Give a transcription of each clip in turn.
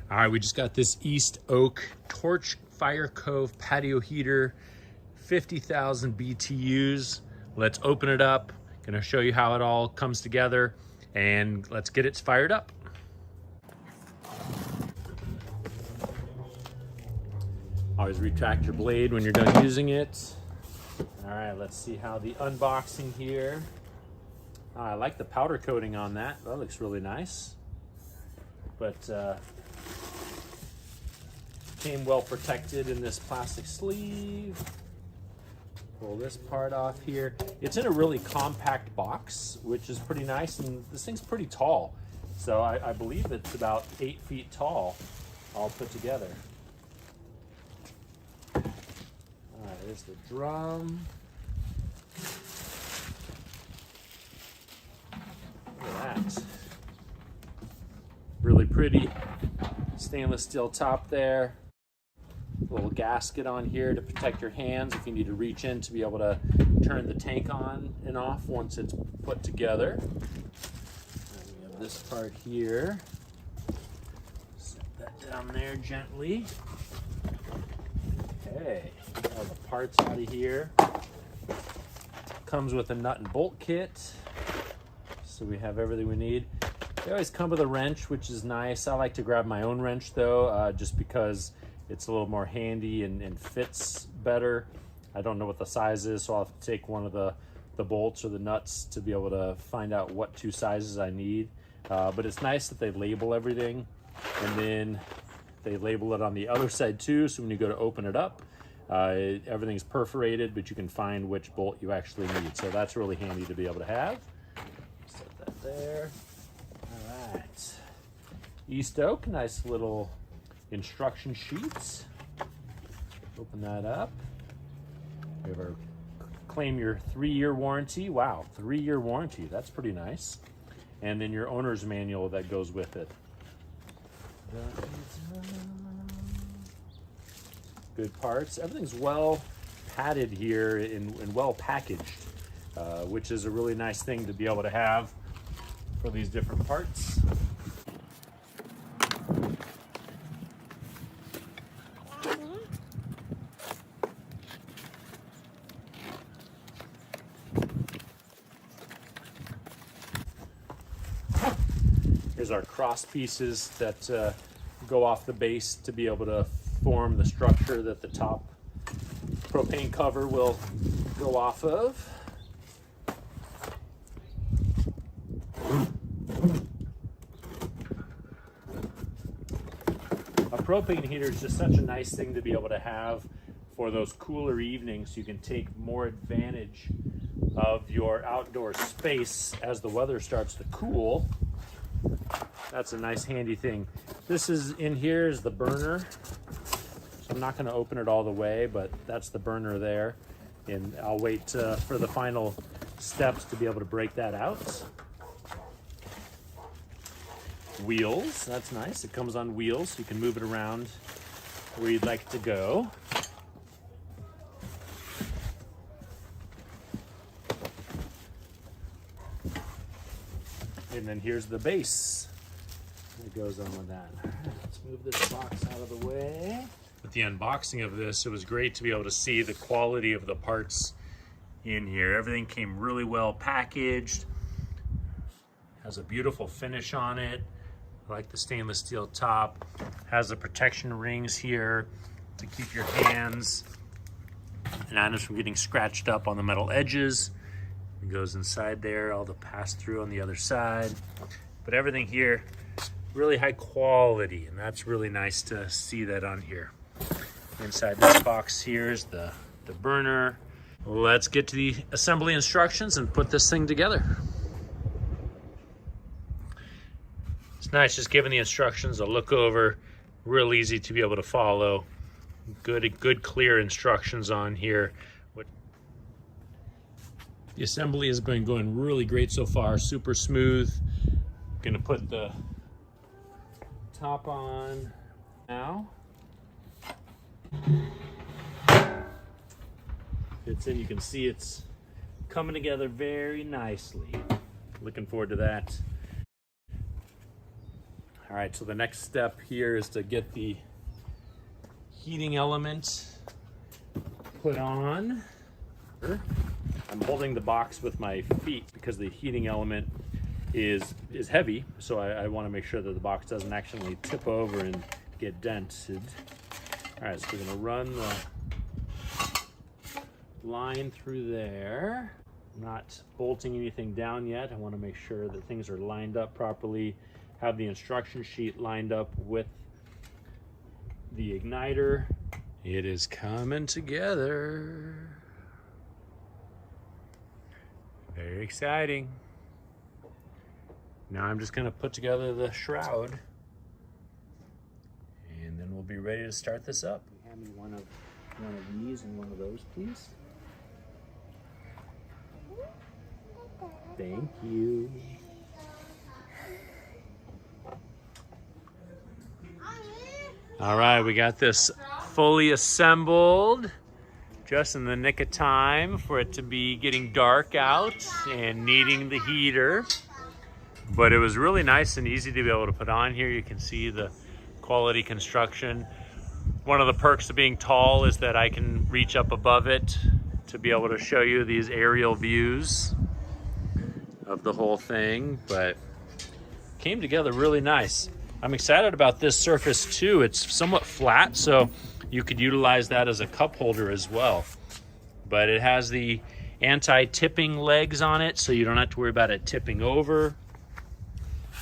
All right, we just got this East Oak Torch Fire Cove Patio Heater, 50,000 BTUs. Let's open it up. Gonna show you how it all comes together, and let's get it fired up. Always retract your blade when you're done using it. All right, let's see how the unboxing here. I like the powder coating on that. That looks really nice. But came well protected in this plastic sleeve. Pull this part off here. It's in a really compact box, which is pretty nice, and this thing's pretty tall. So I believe it's about 8 feet tall, all put together. All right, there's the drum. Look at that. Really pretty stainless steel top there. A little gasket on here to protect your hands if you need to reach in to be able to turn the tank on and off once it's put together. And we have this part here. Set that down there gently. Okay, all the parts out of here. Comes with a nut and bolt kit. So we have everything we need. They always come with a wrench, which is nice. I like to grab my own wrench though, just because it's a little more handy and fits better. I don't know what the size is, so I'll have to take one of the bolts or the nuts to be able to find out what 2 sizes I need. But it's nice that they label everything, and then they label it on the other side too, so when you go to open it up, everything's perforated, but you can find which bolt you actually need. So that's really handy to be able to have. Set that there. All right. East Oak, nice little instruction sheets. Open that up. We have our claim your 3-year warranty. Wow, 3-year warranty. That's pretty nice. And then your owner's manual that goes with it. Good parts. Everything's well padded here and well packaged, which is a really nice thing to be able to have for these different parts. Here's our cross pieces that go off the base to be able to form the structure that the top propane cover will go off of. A propane heater is just such a nice thing to be able to have for those cooler evenings. You can take more advantage of your outdoor space as the weather starts to cool. That's a nice handy thing. This is in here is the burner. So I'm not going to open it all the way, but that's the burner there. And I'll wait for the final steps to be able to break that out. Wheels, that's nice. It comes on wheels, so you can move it around where you'd like it to go. And then here's the base that goes on with that. All right, let's move this box out of the way. With the unboxing of this, it was great to be able to see the quality of the parts in here. Everything came really well packaged. Has a beautiful finish on it. I like the stainless steel top. Has the protection rings here to keep your hands and items from getting scratched up on the metal edges. It goes inside there, all the pass-through on the other side. But everything here, really high quality, and that's really nice to see that on here. Inside this box here is the burner. Let's get to the assembly instructions and put this thing together. It's nice just giving the instructions a look over, real easy to be able to follow. Good clear instructions on here. The assembly has been going really great so far, super smooth. Gonna put the top on now. Fits in, you can see it's coming together very nicely. Looking forward to that. All right, so the next step here is to get the heating element put on. I'm holding the box with my feet because the heating element is heavy, so I want to make sure that the box doesn't actually tip over and get dented. All right, so we're gonna run the line through there. I'm not bolting anything down yet. I want to make sure that things are lined up properly, have the instruction sheet lined up with the igniter. It is coming together. Very exciting. Now I'm just gonna put together the shroud and then we'll be ready to start this up. Hand me one of these and one of those, please. Thank you. All right, we got this fully assembled just in the nick of time for it to be getting dark out and needing the heater. But it was really nice and easy to be able to put on here. You can see the quality construction. One of the perks of being tall is that I can reach up above it to be able to show you these aerial views of the whole thing, but came together really nice. I'm excited about this surface too. It's somewhat flat, so you could utilize that as a cup holder as well. But it has the anti-tipping legs on it, so you don't have to worry about it tipping over.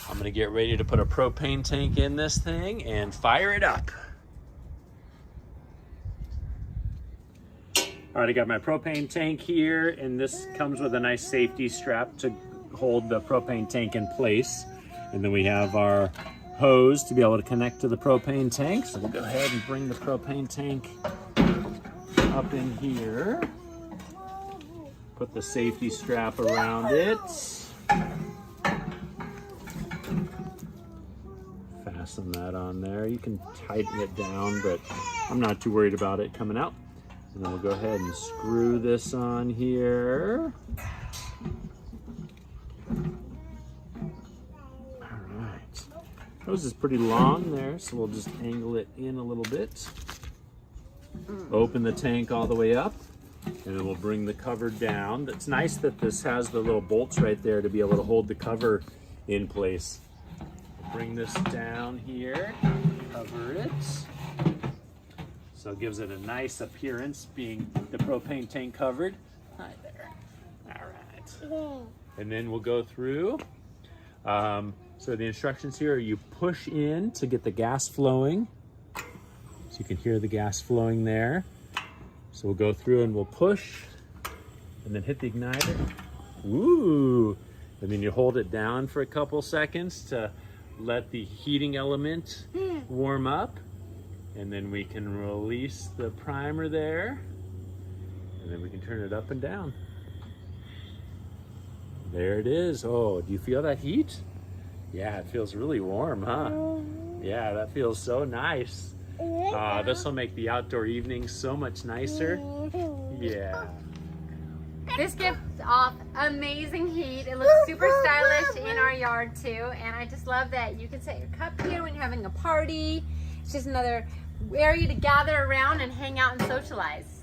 I'm gonna get ready to put a propane tank in this thing and fire it up. All right, I got my propane tank here, and this comes with a nice safety strap to hold the propane tank in place. And then we have our hose to be able to connect to the propane tank. So we'll go ahead and bring the propane tank up in here. Put the safety strap around it. Fasten that on there. You can tighten it down, but I'm not too worried about it coming out. And then we'll go ahead and screw this on here. All right. Hose is pretty long there, so we'll just angle it in a little bit. Open the tank all the way up, and then we'll bring the cover down. It's nice that this has the little bolts right there to be able to hold the cover in place. Bring this down here, cover it. So it gives it a nice appearance being the propane tank covered. Hi there. All right. And then we'll go through. So the instructions here are you push in to get the gas flowing. So you can hear the gas flowing there. So we'll go through and we'll push and then hit the igniter. Ooh. And then you hold it down for a couple seconds to let the heating element warm up. And then we can release the primer there. And then we can turn it up and down. There it is. Oh, do you feel that heat? Yeah, it feels really warm, huh? Yeah, that feels so nice. This will make the outdoor evening so much nicer. Yeah. This gives off amazing heat. It looks super stylish in our yard too. And I just love that you can set your cup here when you're having a party. It's just another area to gather around and hang out and socialize.